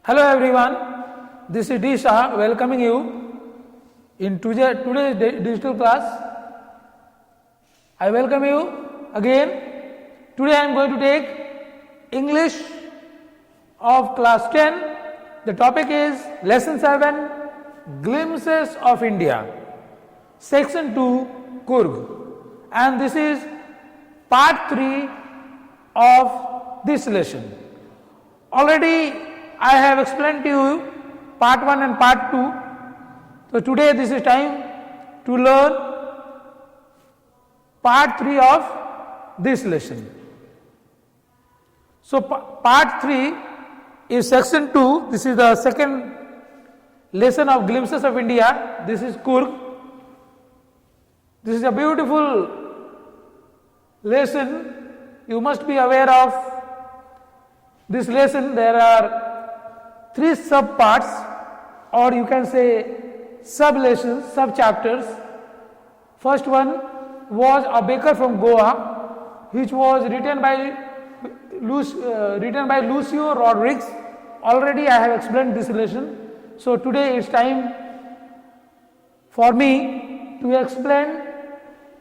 Hello everyone, this is D. Shah welcoming you in today's digital class. I welcome you again. Today I am going to take English of class 10. The topic is lesson 7, Glimpses of India, section 2, Coorg, and this is part 3 of this lesson. Already I have explained to you part 1 and part 2. So today this is time to learn part 3 of this lesson. So part 3 is section 2. This is the second lesson of Glimpses of India. This is Coorg. This is a beautiful lesson. You must be aware of this lesson. There are 3 sub-parts, or you can say sub-lessons, sub-chapters. First one was A Baker from Goa, which was written by Lucio Rodriguez. Already I have explained this lesson. So today it's time for me to explain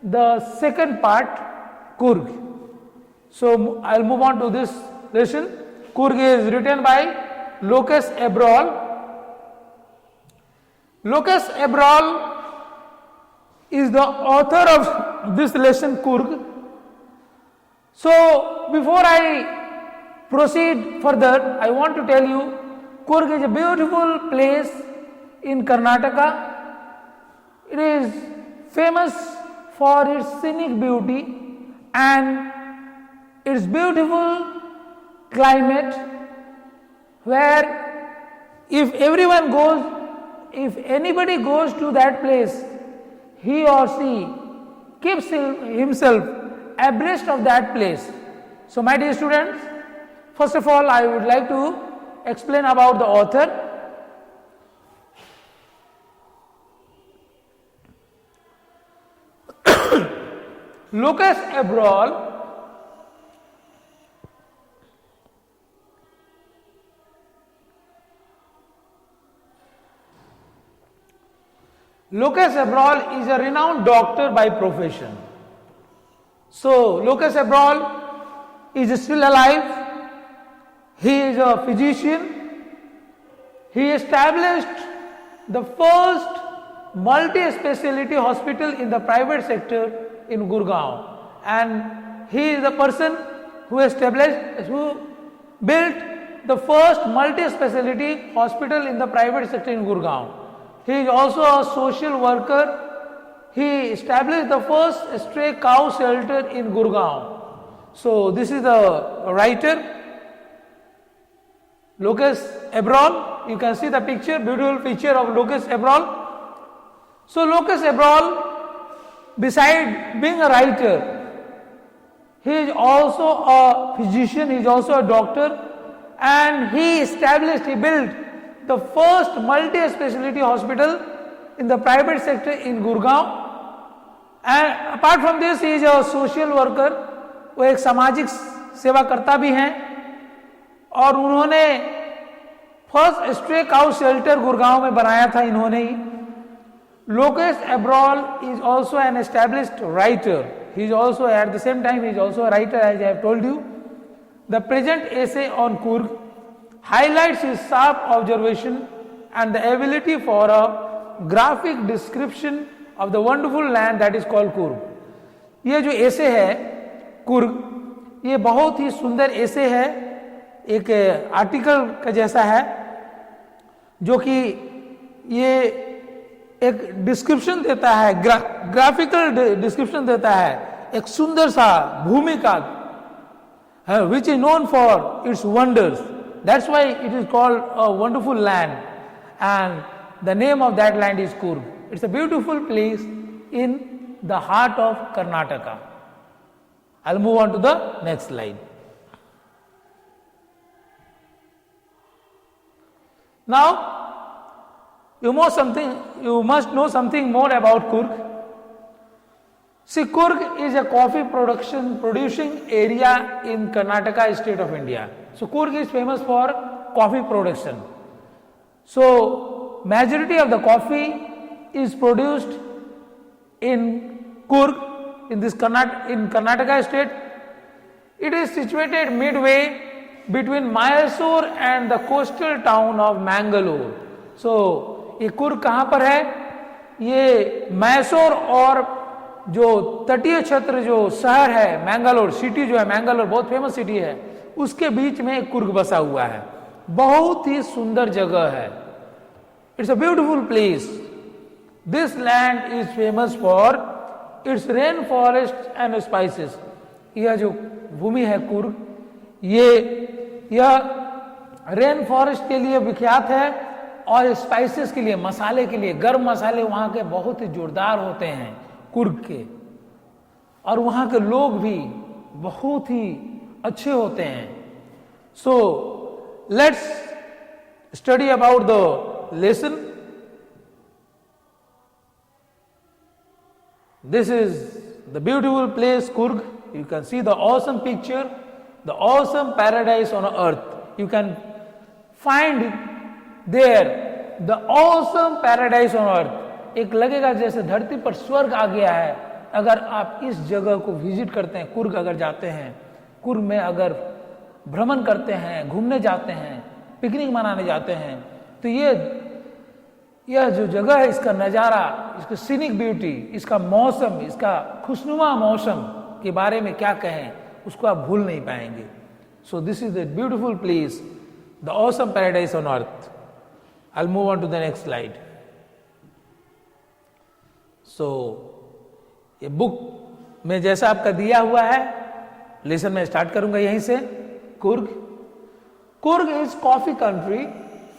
the second part, Coorg. So I'll move on to this lesson. Coorg is written by Locus Ebrol. Locus Ebrol is the author of this lesson, Coorg. So before I proceed further, I want to tell you Coorg is a beautiful place in Karnataka. It is famous for its scenic beauty and its beautiful climate, where if anybody goes to that place, he or she keeps himself abreast of that place. So my dear students, first of all I would like to explain about the author. Locus Ebrol is a renowned doctor by profession. So Locus Ebrol is still alive. He is a physician. He established the first multi-speciality hospital in the private sector in Gurgaon, and he is the person who built the first multi-speciality hospital in the private sector in Gurgaon. He is also a social worker. He established the first stray cow shelter in Gurgaon. So this is the writer, Locus Ebrol. You can see the picture, beautiful picture of Locus Ebrol. So Locus Ebrol, beside being a writer, he is also a physician, he is also a doctor, and he built the first multi-speciality hospital in the private sector in Gurgaon. And apart from this, he is a social worker. वो एक सामाजिक सेवा करता भी हैं, और उन्होंने first stray cow shelter Gurgaon में बनाया था इन्होंने ही. Locus Ebrol is also an established writer. He is also, at the same time, he is also a writer, as I have told you. The present essay on Coorg highlights his sharp observation and the ability for a graphic description of the wonderful land that is called Coorg. ये जो essay है Coorg, ये बहुत ही सुंदर essay है, एक article का जैसा है, जो कि ये एक डिस्क्रिप्शन देता है, ग्राफिकल डिस्क्रिप्शन देता है एक सुंदर सा भूमि का, which is known for its wonders. That's why it is called a wonderful land, and the name of that land is Coorg. It's a beautiful place in the heart of Karnataka. I'll move on to the next slide. Now you must know something more about Coorg. See, Coorg is a coffee producing area in Karnataka state of India. So Coorg is famous for coffee production. So majority of the coffee is produced in Coorg, in Karnataka state. It is situated midway between Mysore and the coastal town of Mangalore. So ये कुर्ग कहाँ पर है? ये मैसूर और जो तटीय क्षेत्र जो शहर है मैंगलोर सिटी जो है, मैंगलोर बहुत फेमस सिटी है, उसके बीच में एक कुर्ग बसा हुआ है. बहुत ही सुंदर जगह है. It's a beautiful place. This land is famous for its rain forest and spices. यह जो भूमि है कुर्ग, यह रेन फॉरेस्ट के लिए विख्यात है और स्पाइसेस के लिए, मसाले के लिए. गर्म मसाले वहां के बहुत ही जोरदार होते हैं कुर्ग के, और वहां के लोग भी बहुत ही अच्छे होते हैं. So let's study about the lesson. This is the beautiful place Coorg. You can see the awesome picture, the awesome paradise on earth. You can find there the awesome paradise on earth. एक लगेगा जैसे धरती पर स्वर्ग आ गया है अगर आप इस जगह को विजिट करते हैं. कुर्ग अगर जाते हैं, कुर्ग में अगर भ्रमण करते हैं, घूमने जाते हैं, पिकनिक मनाने जाते हैं, तो यह जो जगह है, इसका नज़ारा, इसका सीनिक ब्यूटी, इसका मौसम, इसका खुशनुमा मौसम के बारे में क्या कहें, उसको आप भूल नहीं पाएंगे. So this is the beautiful place, the awesome paradise on earth. I will move on to the next slide. So ये बुक में जैसा आपका दिया हुआ है, लेसन में स्टार्ट करूंगा यहीं से. Coorg is coffee country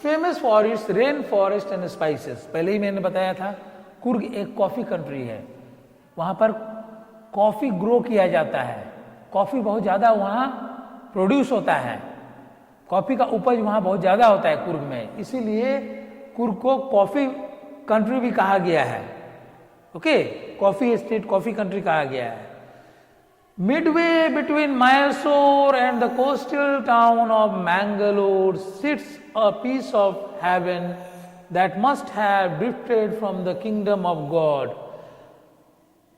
famous for its rain forest and spices. पहले ही मैंने बताया था कुर्ग एक कॉफी कंट्री है. वहां पर कॉफी ग्रो किया जाता है. कॉफी बहुत ज्यादा वहां प्रोड्यूस होता है. कॉफी का उपज वहां बहुत ज्यादा होता है कुर्ग में, इसीलिए कुर्ग को कॉफी कंट्री भी कहा गया है. Okay, coffee state, coffee country कहा गया है. Midway between Mysore and the coastal town of Mangalore sits a piece of heaven that must have drifted from the kingdom of God.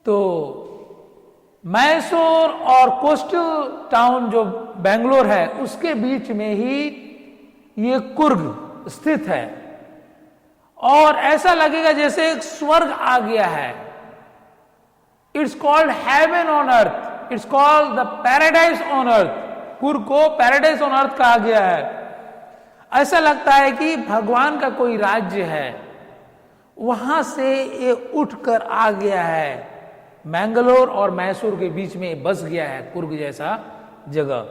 तो मैसूर और कोस्टल टाउन जो बेंगलोर है, उसके बीच में ही ये कुर्ग स्थित है, और ऐसा लगेगा जैसे एक स्वर्ग आ गया है. It's called heaven on earth. It's called the paradise on अर्थ. कुर्ग को पैराडाइज ऑन अर्थ कहा गया है. ऐसा लगता है कि भगवान का कोई राज्य है, वहां से ये उठकर आ गया है, मैंगलोर और मैसूर के बीच में बस गया है कुर्ग जैसा जगह.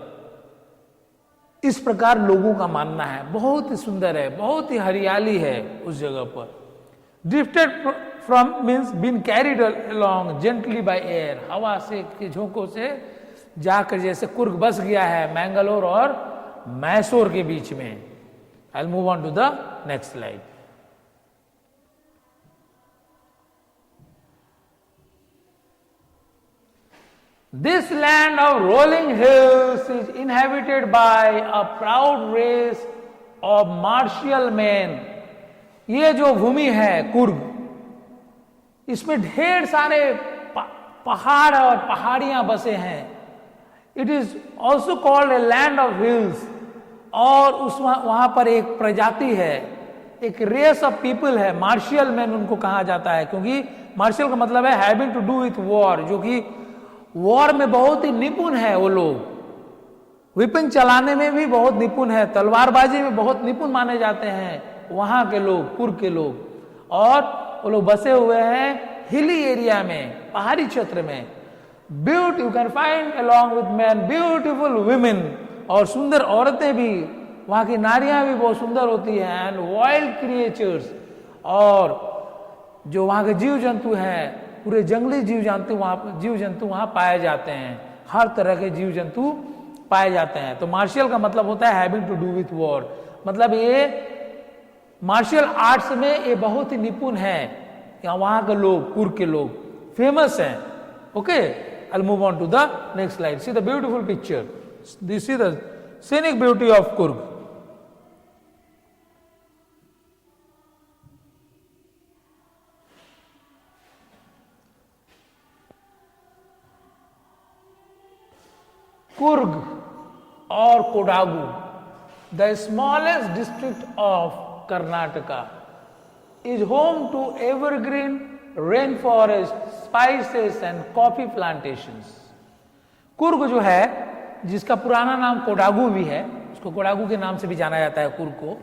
इस प्रकार लोगों का मानना है. बहुत ही सुंदर है, बहुत ही हरियाली है उस जगह पर. Drifted from means been carried along gently by air. हवा से के झोंकों से जाकर जैसे कुर्ग बस गया है मैंगलोर और मैसूर के बीच में. I will move on to the next slide. This land of rolling hills is inhabited by a proud race of martial men. ये जो भूमि है कुर्ग, इसमें ढेर सारे पहाड़ और पहाड़ियां बसे हैं. It is also called a land of hills. और उस वहां पर एक प्रजाति है, एक रेस ऑफ पीपल है, मार्शियल मैन उनको कहा जाता है, क्योंकि मार्शियल का मतलब है having to do with war, जो कि वॉर में बहुत ही निपुण है. वो लोग विपिन चलाने में भी बहुत निपुण है, तलवारबाजी में बहुत निपुण माने जाते हैं वहां के लोग, कुर्ग के लोग. और वो लोग बसे हुए हैं हिली एरिया में, पहाड़ी क्षेत्र में. Beauty you can find along with man beautiful women. और सुंदर औरतें भी, वहां की नारियां भी बहुत सुंदर होती हैं. एंड वाइल्ड क्रिएचर्स, और जो वहां के जीव जंतु हैं, पूरे जंगली जीव जंतु वहां पाए जाते हैं. हर तरह के जीव जंतु पाए जाते हैं. तो मार्शियल का मतलब होता है having to do with war. मतलब ये मार्शियल आर्ट्स में ये बहुत ही निपुण है. वहां के लोग, कुर्ग के लोग फेमस हैं. Okay, I will move on to the next slide. See the beautiful picture. This is the scenic beauty of Coorg. Coorg or Kodagu, the smallest district of Karnataka, is home to evergreen rainforest, spices and coffee plantations. Coorg जो है, जिसका पुराना नाम कोडागू भी है, उसको कोडागू के नाम से भी जाना जाता है कुर्ग को,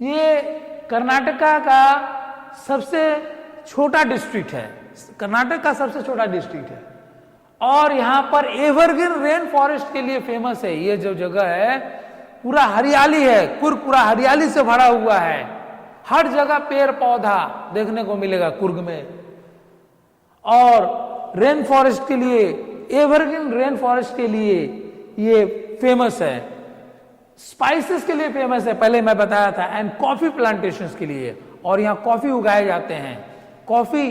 ये कर्नाटका का सबसे छोटा डिस्ट्रिक्ट है, कर्नाटक का सबसे छोटा डिस्ट्रिक्ट है और यहां पर एवरग्रीन रेन फॉरेस्ट के लिए फेमस है। ये जो जगह है पूरा हरियाली है, कुर्ग पूरा हरियाली से भरा हुआ है, हर जगह पेड़ पौधा देखने को मिलेगा कुर्ग में। और रेन फॉरेस्ट के लिए, एवरग्रीन रेन फॉरेस्ट के लिए ये फेमस है, स्पाइसेस के लिए फेमस है, पहले मैं बताया था, एंड कॉफी प्लांटेशंस के लिए। और यहाँ कॉफी उगाए जाते हैं, कॉफी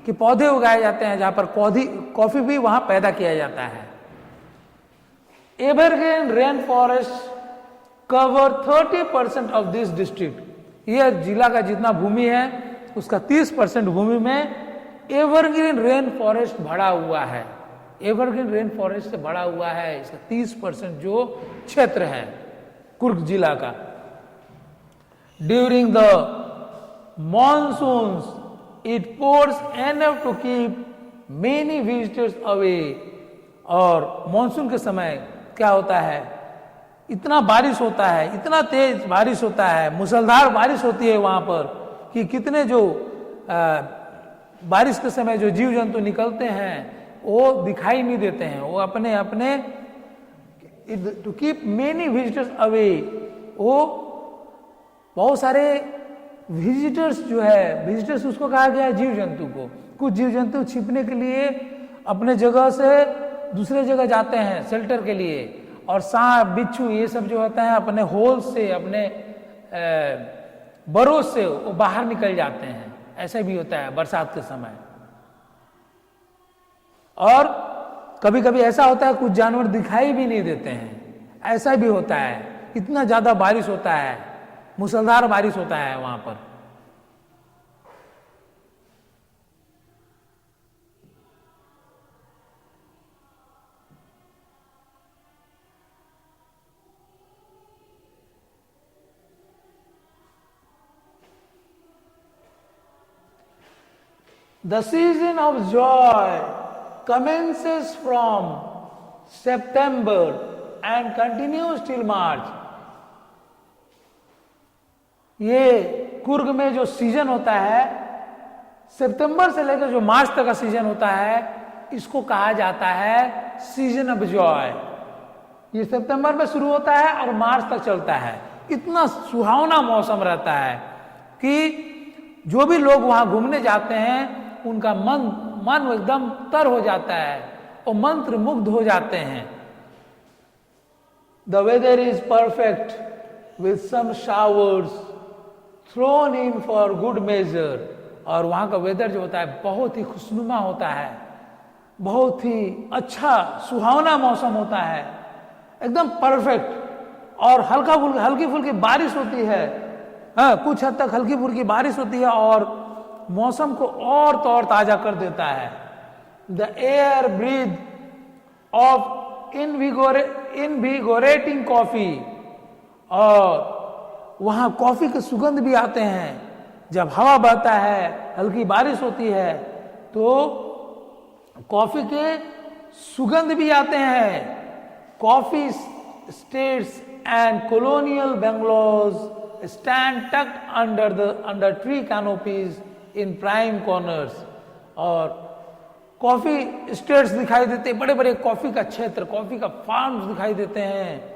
के पौधे उगाए जाते हैं, जहां पर कॉफी भी वहां पैदा किया जाता है। Evergreen rain forest cover 30% of this district. यह जिला का जितना भूमि है उसका 30% भूमि में एवरग्रीन रेन फॉरेस्ट भरा हुआ है, एवरग्रीन रेन फॉरेस्ट से भरा हुआ है इसका 30% जो क्षेत्र है कुर्ग जिला का। During the monsoons it pours enough to keep many visitors away। और मॉनसून के समय क्या होता है, इतना बारिश होता है, इतना तेज बारिश होता है, मूसलाधार बारिश होती है वहां पर कि कितने जो बारिश के समय जो जीव जंतु निकलते हैं वो दिखाई नहीं देते हैं, वो अपने अपने to keep many visitors away, वो बहुत सारे विजिटर्स जो है, विजिटर्स उसको कहा गया है जीव जंतु को। कुछ जीव जंतु छिपने के लिए अपने जगह से दूसरे जगह जाते हैं शेल्टर के लिए, और सांप बिच्छू ये सब जो होता है अपने होल से, अपने बरों से वो बाहर निकल जाते हैं। ऐसा भी होता है बरसात के समय। और कभी कभी ऐसा होता है कुछ जानवर दिखाई भी नहीं देते हैं, ऐसा भी होता है, इतना ज्यादा बारिश होता है, मूसलाधार बारिश होता है वहां पर। The season of joy commences from September and continues till March। ये कुर्ग में जो सीजन होता है, सितंबर से लेकर जो मार्च तक का सीजन होता है, इसको कहा जाता है सीजन ऑफ जॉय। ये सितंबर में शुरू होता है और मार्च तक चलता है। इतना सुहावना मौसम रहता है कि जो भी लोग वहां घूमने जाते हैं उनका मन एकदम तर हो जाता है और मंत्र मुग्ध हो जाते हैं। The weather is perfect with some showers thrown in for good measure. और वहां का वेदर जो होता है बहुत ही खुशनुमा होता है, बहुत ही अच्छा सुहावना मौसम होता है, एकदम परफेक्ट। और हल्की फुल्की बारिश होती है, हाँ कुछ हद तक हल्की फुल्की बारिश होती है और मौसम को और तो और ताजा कर देता है। The air breath of invigorating coffee. और वहां कॉफी के सुगंध भी आते हैं, जब हवा बहता है, हल्की बारिश होती है तो कॉफी के सुगंध भी आते हैं। Coffee states and colonial bungalows stand tucked under tree canopies in prime corners. और कॉफी स्टेट्स दिखाई देते हैं, बड़े बड़े कॉफी का क्षेत्र, कॉफी का फार्म्स दिखाई देते हैं।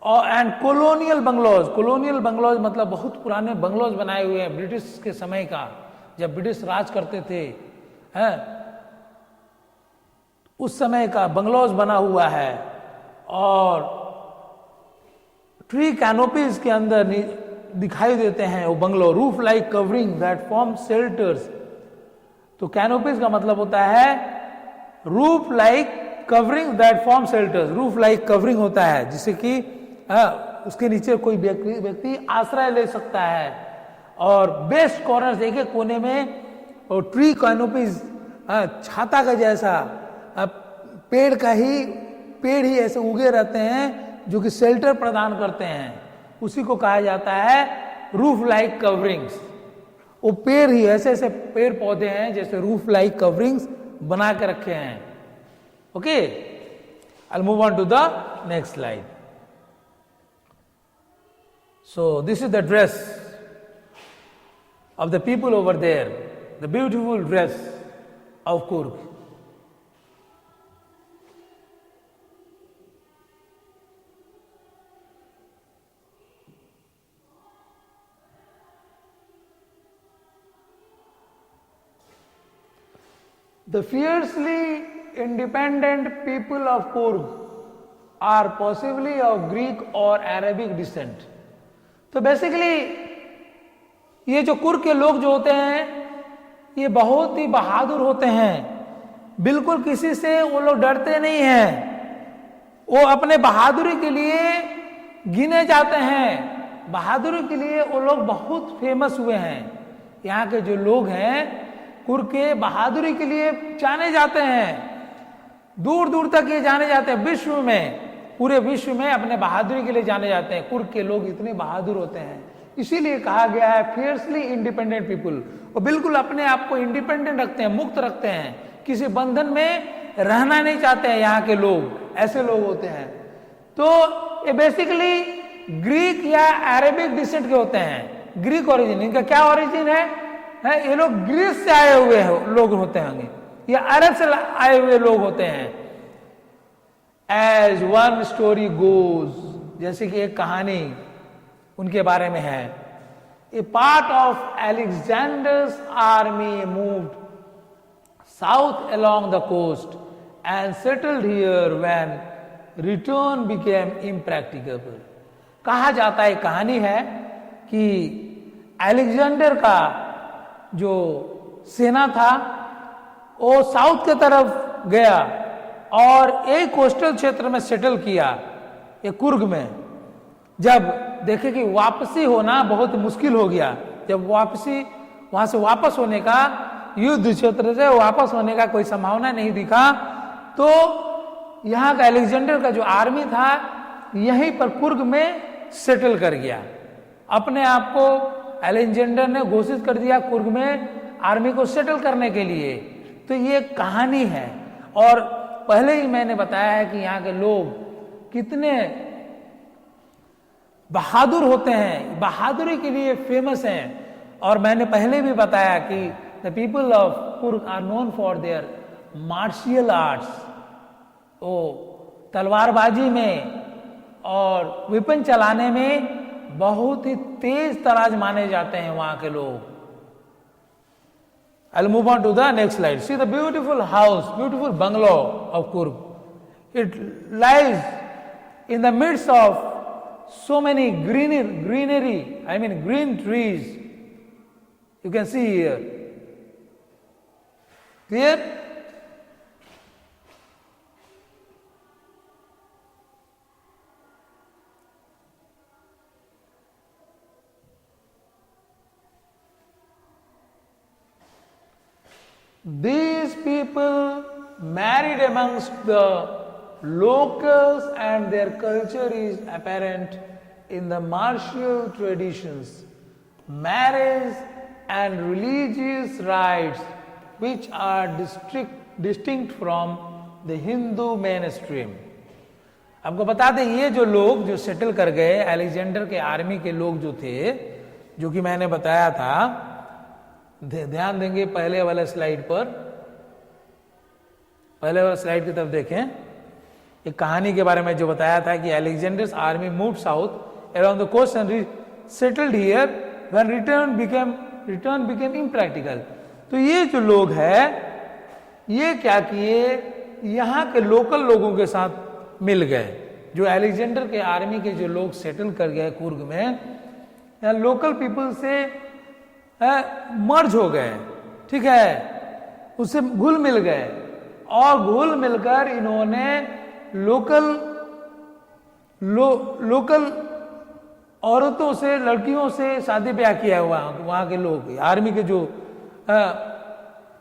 और एंड कॉलोनियल बंगलोज मतलब बहुत पुराने बंगलोज बनाए हुए हैं ब्रिटिश के समय का, जब ब्रिटिश राज करते थे, हैं उस समय का बंगलोज बना हुआ है। और ट्री कैनोपीज के अंदर दिखाई देते हैं वो bungalow. Roof like covering that form shelters. तो कैनोपीज का मतलब होता है roof like covering that form shelters. Roof like covering होता है जिससे कि उसके नीचे कोई व्यक्ति आश्रय ले सकता है। और बेस्ट कॉर्नर, एक एक कोने में और ट्री कैनोपीज छाता का जैसा पेड़ का ही पेड़ ही ऐसे उगे रहते हैं जो कि शेल्टर प्रदान करते हैं, उसी को कहा जाता है रूफ लाइक कवरिंग्स। वो पेड़ ही ऐसे ऐसे पेड़ पौधे हैं जैसे रूफ लाइक कवरिंग्स बना के रखे हैं। Okay, I move on to the next slide. So this is the dress of the people over there, the beautiful dress of Kurg. The fiercely independent people of Kurg are possibly of Greek or Arabic descent. तो basically ये जो कुर्ग के लोग जो होते हैं ये बहुत ही बहादुर होते हैं, बिल्कुल किसी से वो लोग डरते नहीं हैं, वो अपने बहादुरी के लिए गिने जाते हैं, बहादुरी के लिए वो लोग बहुत फेमस हुए हैं। यहाँ के जो लोग हैं कुर्ग के बहादुरी के लिए जाने जाते हैं, दूर दूर तक ये जाने जाते हैं, विश्व में, पूरे विश्व में अपने बहादुरी के लिए जाने जाते हैं। कुर्ग के लोग इतने बहादुर होते हैं, इसीलिए कहा गया है फियर्सली इंडिपेंडेंट पीपुल। वो बिल्कुल अपने आप को इंडिपेंडेंट रखते हैं, मुक्त रखते हैं, किसी बंधन में रहना नहीं चाहते हैं। यहाँ के लोग ऐसे लोग होते हैं। तो ये बेसिकली ग्रीक या अरेबिक डिसेंट के होते हैं, ग्रीक ओरिजिन। इनका क्या ओरिजिन है? ये लोग ग्रीस से आए हुए लोग होते होंगे या अरब से आए हुए लोग होते हैं। एज वन स्टोरी गोज, जैसे कि एक कहानी उनके बारे में है। A part of Alexander's army moved south along the coast and settled here when return became impracticable. कहा जाता है, कहानी है कि अलेक्जेंडर का जो सेना था वो साउथ की तरफ गया और एक कोस्टल क्षेत्र में सेटल किया, एक कुर्ग में। जब देखे कि वापसी होना बहुत मुश्किल हो गया, जब वापसी वहां से वापस होने का, युद्ध क्षेत्र से वापस होने का कोई संभावना नहीं दिखा, तो यहाँ का अलेक्जेंडर का जो आर्मी था यहीं पर कुर्ग में सेटल कर गया। अपने आप को अलेक्जेंडर ने घोषित कर दिया कुर्ग में आर्मी को सेटल करने के लिए। तो ये कहानी है। और पहले ही मैंने बताया है कि यहाँ के लोग कितने बहादुर होते हैं, बहादुरी के लिए फेमस हैं। और मैंने पहले भी बताया कि the people of Coorg are known for their martial arts. वो तलवारबाजी में और वेपन चलाने में बहुत ही तेज तराज माने जाते हैं वहां के लोग। I'll move on to the next slide. See the beautiful house, beautiful bungalow of Kurg. It lies in the midst of so many greenery, I mean green trees. You can see here. Clear? These people married amongst the locals and their culture is apparent in the martial traditions, marriage and religious rites which are distinct from the Hindu mainstream. आपको बता दें, ये जो लोग जो settle कर गए, Alexander के आर्मी के लोग जो थे, जो कि मैंने बताया था, ध्यान देंगे पहले वाले स्लाइड पर, पहले वाले स्लाइड की तरफ देखें। एक कहानी के बारे में जो बताया था कि Alexander's army moved south around the coast and settled here when return became impractical. तो ये जो लोग हैं ये क्या किए, यहाँ के लोकल लोगों के साथ मिल गए। जो अलेक्जेंडर के आर्मी के जो लोग सेटल कर गए कुर्ग में, लोकल पीपल से मर्ज हो गए, ठीक है, उससे घुल मिल गए। और घुल मिलकर इन्होंने लोकल औरतों से, लड़कियों से शादी ब्याह किया हुआ। वहां के लोग, आर्मी के जो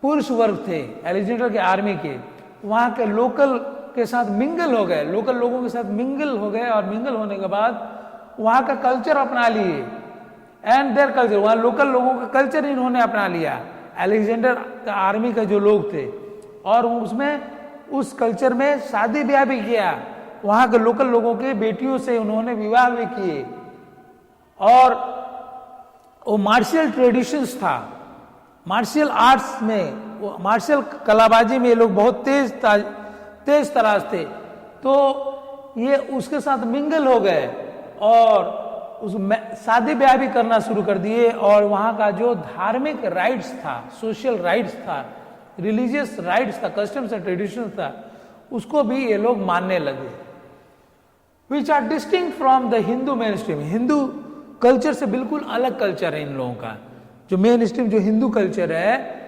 पुरुष वर्ग थे अलेक्जेंडर के आर्मी के, वहां के लोकल के साथ मिंगल हो गए, लोकल लोगों के साथ मिंगल हो गए, और मिंगल होने के बाद वहां का कल्चर अपना लिए, एंड देयर कल्चर, वहां लोकल लोगों का कल्चर इन्होंने अपना लिया, अलेक्जेंडर का आर्मी के जो लोग थे, और उसमें उस कल्चर में शादी ब्याह भी किया, वहां के लोकल लोगों के बेटियों से उन्होंने विवाह भी किए, और वो मार्शियल ट्रेडिशंस था, मार्शियल आर्ट्स में, मार्शियल कलाबाजी में ये लोग बहुत तेज तराज थे, तो ये उसके साथ मिंगल हो गए और उस शादी ब्याह भी करना शुरू कर दिए, और वहां का जो धार्मिक राइट्स था, सोशल राइट्स था, रिलीजियस राइट्स था, कस्टम्स एंड ट्रेडिशंस था, उसको भी ये लोग मानने लगे, which are distinct from the Hindu mainstream. Hindu culture से बिल्कुल अलग कल्चर है इन लोगों का, जो मेन स्ट्रीम जो हिंदू कल्चर है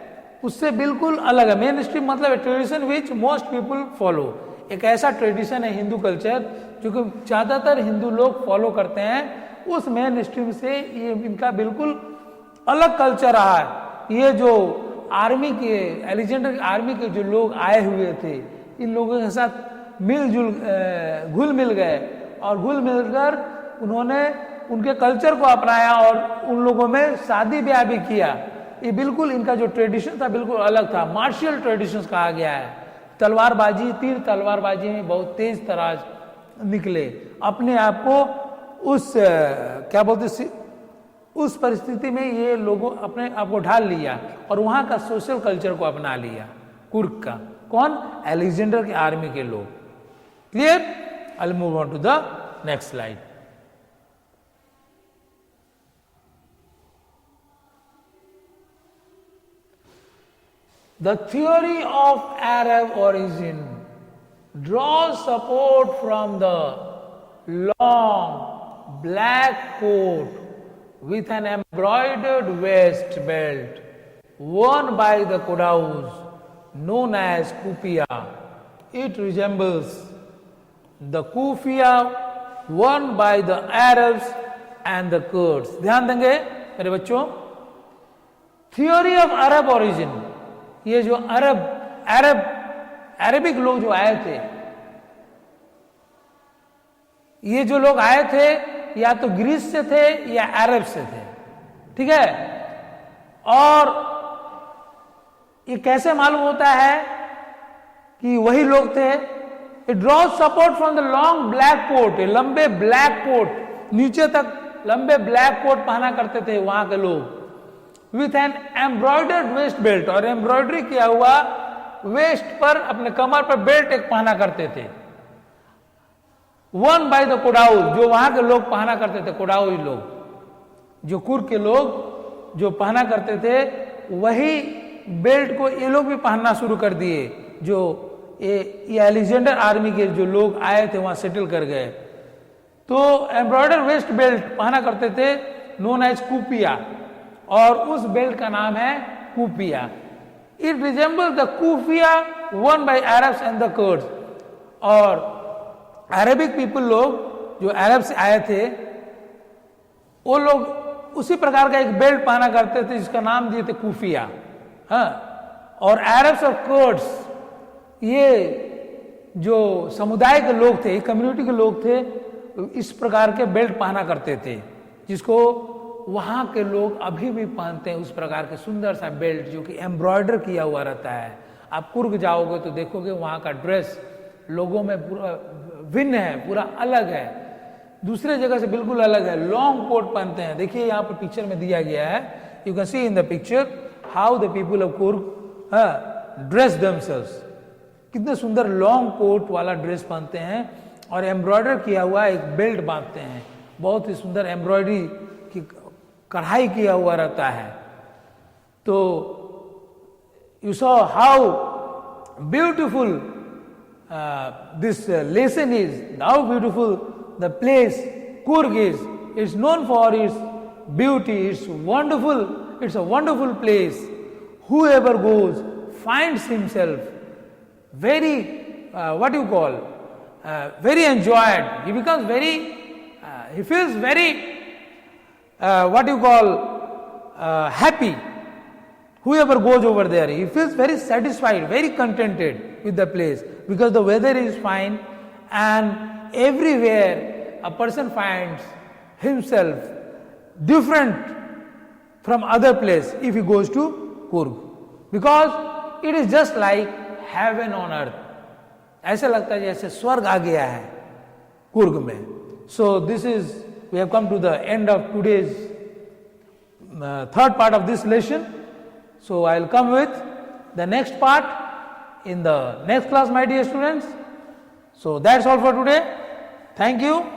उससे बिल्कुल अलग है। मेन स्ट्रीम मतलब tradition which most people follow, एक ऐसा ट्रेडिशन है हिंदू कल्चर जो कि ज्यादातर हिंदू लोग फॉलो करते हैं, उस मेन स्ट्रीम से ये इनका बिल्कुल अलग कल्चर रहा है। ये जो आर्मी के, अलेक्जेंडर आर्मी के जो लोग आए हुए थे, इन लोगों के साथ मिलजुल घुल मिल गए, और घुल मिलकर उन्होंने उनके कल्चर को अपनाया और उन लोगों में शादी ब्याह भी किया। ये बिल्कुल इनका जो ट्रेडिशन था बिल्कुल अलग था, मार्शियल ट्रेडिशंस कहा गया है। तलवारबाजी, तीर तलवारबाजी में बहुत तेज तराज निकले, अपने आप को उस क्या बोलते, उस परिस्थिति में ये लोगों अपने आप को ढाल लिया और वहां का सोशल कल्चर को अपना लिया, कुर्क का। कौन? अलेक्जेंडर के आर्मी के लोग। Clear? I will move on to the next slide. The theory of Arab origin draws support from the long black coat with an embroidered waist belt worn by the Qudaus known as kufiya. It resembles the kufiya worn by the Arabs and the Kurds. ध्यान देंगे मेरे बच्चों, theory of Arab origin, ये जो Arabic लोग जो आए थे, ये जो लोग आए थे या तो ग्रीस से थे या अरब से थे, ठीक है। और ये कैसे मालूम होता है कि वही लोग थे? It draws support from the long black coat, लंबे ब्लैक कोट, नीचे तक लंबे ब्लैक कोट पहना करते थे वहां के लोग, with an embroidered waste belt, और एम्ब्रॉयडरी किया हुआ वेस्ट पर, अपने कमर पर बेल्ट एक पहना करते थे। वन बाय द कोडाउज, जो वहां के लोग पहना करते थे, कोडाउज लोग, जो कुर्क के लोग जो पहना करते थे, वही बेल्ट को ये लोग भी पहनना शुरू कर दिए। जो ये अलेक्जेंडर आर्मी के जो लोग आए थे वहां सेटल कर गए, तो एम्ब्रॉयडर वेस्ट बेल्ट पहना करते थे, नोन एज कुफिया, और उस बेल्ट का नाम है keffiyeh. It resemble the keffiyeh one by Arabs and the Kurds. और अरेबिक पीपल लोग जो अरब से आए थे, वो लोग उसी प्रकार का एक बेल्ट पहना करते थे जिसका नाम दिए थे कुफिया। हाँ, और अरब्स और कुर्ड्स, ये जो समुदाय के लोग थे, कम्युनिटी के लोग थे, इस प्रकार के बेल्ट पहना करते थे, जिसको वहां के लोग अभी भी पहनते हैं, उस प्रकार के सुंदर सा बेल्ट जो कि एम्ब्रॉयडर किया हुआ रहता है। आप कुर्ग जाओगे तो देखोगे वहां का ड्रेस लोगों में पूरा भिन्न है, पूरा अलग है, दूसरे जगह से बिल्कुल अलग है। लॉन्ग कोट पहनते हैं, देखिए यहाँ पर पिक्चर में दिया गया है, you can see in the picture how the people of Coorg dress themselves. कितने सुंदर लॉन्ग कोट वाला ड्रेस पहनते हैं और एम्ब्रॉयडर किया हुआ एक बेल्ट बांधते हैं, बहुत ही सुंदर एम्ब्रॉयडरी की कढ़ाई किया हुआ रहता है। तो you saw how beautiful this lesson is, how beautiful the place Coorg is. It's known for its beauty, it's wonderful, it's a wonderful place. Whoever goes finds himself very what you call very enjoyed. He becomes very he feels very what you call happy. whoever goes over there, he feels very satisfied, very contented with the place because the weather is fine, and everywhere a person finds himself different from other place if he goes to Coorg, because it is just like heaven on earth. ऐसा लगता है जैसे स्वर्ग आ गया है कुर्ग में. So this is, we have come to the end of today's third part of this lesson. So I will come with the next part in the next class, my dear students. So that's all for today. Thank you.